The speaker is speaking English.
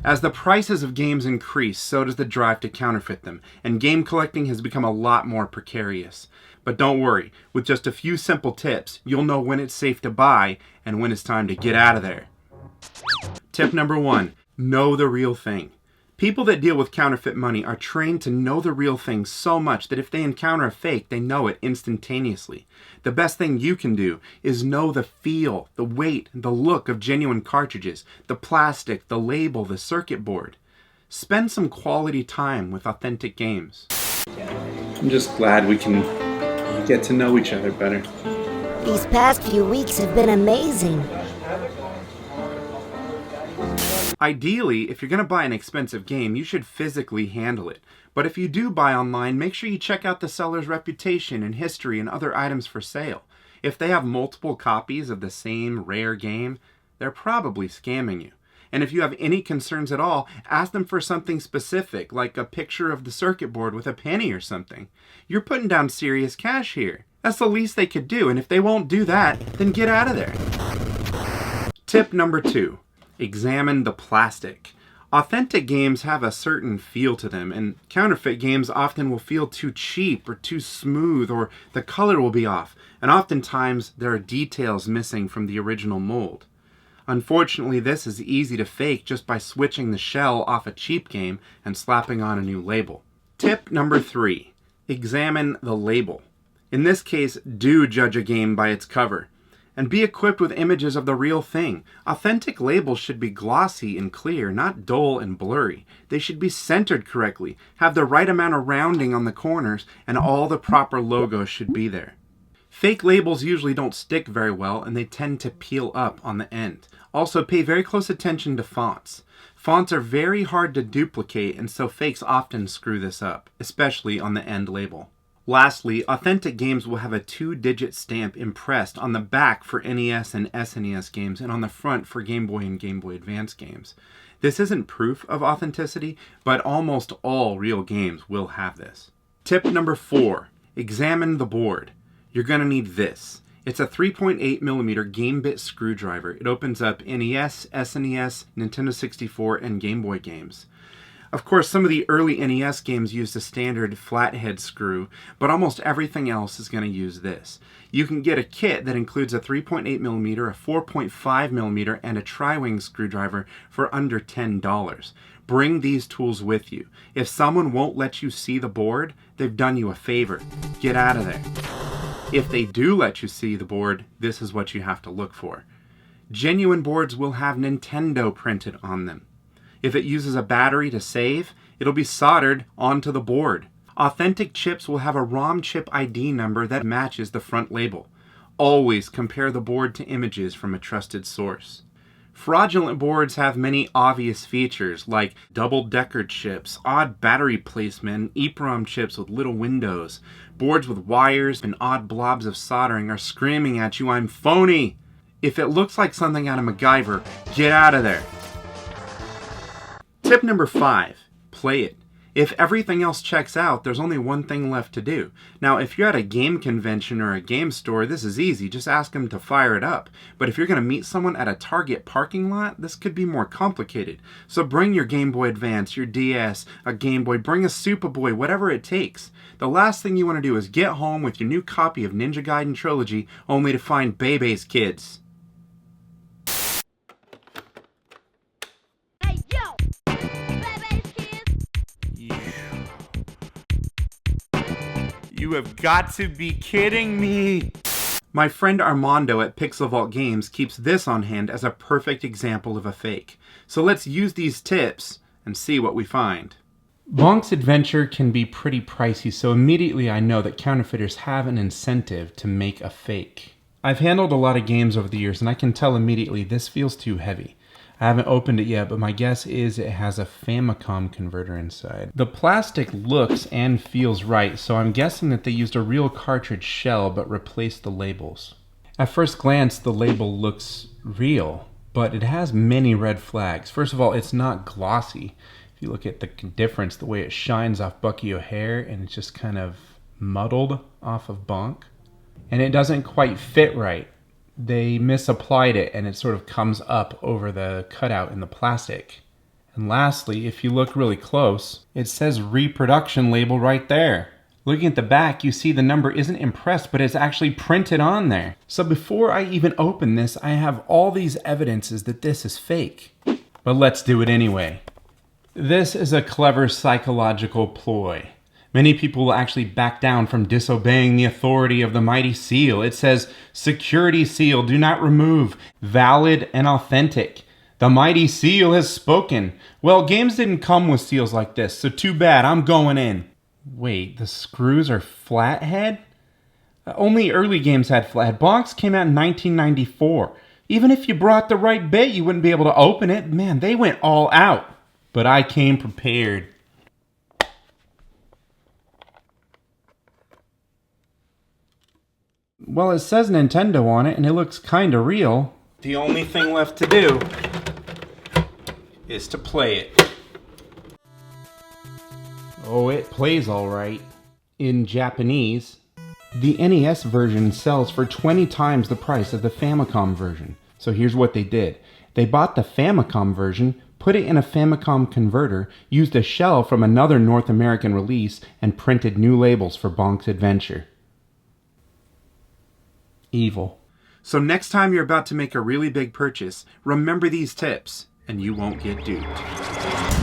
As the prices of games increase, so does the drive to counterfeit them, and game collecting has become a lot more precarious. But don't worry, with just a few simple tips, you'll know when it's safe to buy and when it's time to get out of there. Tip number 1, know the real thing. People that deal with counterfeit money are trained to know the real thing so much that if they encounter a fake, they know it instantaneously. The best thing you can do is know the feel, the weight, the look of genuine cartridges, the plastic, the label, the circuit board. Spend some quality time with authentic games. I'm just glad we can get to know each other better. These past few weeks have been amazing. Ideally, if you're going to buy an expensive game, you should physically handle it. But if you do buy online, make sure you check out the seller's reputation and history and other items for sale. If they have multiple copies of the same rare game, they're probably scamming you. And if you have any concerns at all, ask them for something specific, like a picture of the circuit board with a penny or something. You're putting down serious cash here. That's the least they could do, and if they won't do that, then get out of there. Tip number 2. Examine the plastic. Authentic games have a certain feel to them, and counterfeit games often will feel too cheap or too smooth, or the color will be off, and oftentimes there are details missing from the original mold. Unfortunately, this is easy to fake just by switching the shell off a cheap game and slapping on a new label. Tip number 3. Examine the label. In this case, do judge a game by its cover. And be equipped with images of the real thing. Authentic labels should be glossy and clear, not dull and blurry. They should be centered correctly, have the right amount of rounding on the corners, and all the proper logos should be there. Fake labels usually don't stick very well, and they tend to peel up on the end. Also, pay very close attention to fonts. Fonts are very hard to duplicate, and so fakes often screw this up, especially on the end label. Lastly, authentic games will have a 2-digit stamp impressed on the back for NES and SNES games and on the front for Game Boy and Game Boy Advance games. This isn't proof of authenticity, but almost all real games will have this. Tip number 4. Examine the board. You're going to need this. It's a 3.8mm game bit screwdriver. It opens up NES, SNES, Nintendo 64, and Game Boy games. Of course, some of the early NES games used a standard flathead screw, but almost everything else is going to use this. You can get a kit that includes a 3.8mm, a 4.5mm, and a tri-wing screwdriver for under $10. Bring these tools with you. If someone won't let you see the board, they've done you a favor. Get out of there. If they do let you see the board, this is what you have to look for. Genuine boards will have Nintendo printed on them. If it uses a battery to save, it'll be soldered onto the board. Authentic chips will have a ROM chip ID number that matches the front label. Always compare the board to images from a trusted source. Fraudulent boards have many obvious features like double-decker chips, odd battery placement, EEPROM chips with little windows. Boards with wires and odd blobs of soldering are screaming at you, "I'm phony!" If it looks like something out of MacGyver, get out of there. Tip number 5, play it. If everything else checks out, there's only one thing left to do. Now, if you're at a game convention or a game store, this is easy. Just ask them to fire it up. But if you're going to meet someone at a Target parking lot, this could be more complicated. So bring your Game Boy Advance, your DS, a Game Boy, bring a Superboy, whatever it takes. The last thing you want to do is get home with your new copy of Ninja Gaiden Trilogy only to find Bebe's Kids. You have got to be kidding me! My friend Armando at Pixel Vault Games keeps this on hand as a perfect example of a fake. So let's use these tips and see what we find. Bonk's Adventure can be pretty pricey, so immediately I know that counterfeiters have an incentive to make a fake. I've handled a lot of games over the years, and I can tell immediately this feels too heavy. I haven't opened it yet, but my guess is it has a Famicom converter inside. The plastic looks and feels right, so I'm guessing that they used a real cartridge shell but replaced the labels. At first glance, the label looks real, but it has many red flags. First of all, it's not glossy. If you look at the difference, the way it shines off Bucky O'Hare, and it's just kind of muddled off of Bonk. And it doesn't quite fit right. They misapplied it and it sort of comes up over the cutout in the plastic. And lastly, if you look really close, it says reproduction label right there. Looking at the back, you see the number isn't impressed, but it's actually printed on there. So before I even open this, I have all these evidences that this is fake. But let's do it anyway. This is a clever psychological ploy. Many people will actually back down from disobeying the authority of the mighty seal. It says, security seal, do not remove, valid and authentic. The mighty seal has spoken. Well, games didn't come with seals like this, so too bad, I'm going in. Wait, the screws are flathead? Only early games had flathead. Bonks came out in 1994. Even if you brought the right bit, you wouldn't be able to open it. Man, they went all out. But I came prepared. Well, it says Nintendo on it, and it looks kinda real. The only thing left to do is to play it. Oh, it plays all right. In Japanese. The NES version sells for 20 times the price of the Famicom version. So here's what they did. They bought the Famicom version, put it in a Famicom converter, used a shell from another North American release, and printed new labels for Bonk's Adventure. Evil. So next time you're about to make a really big purchase, remember these tips, and you won't get duped.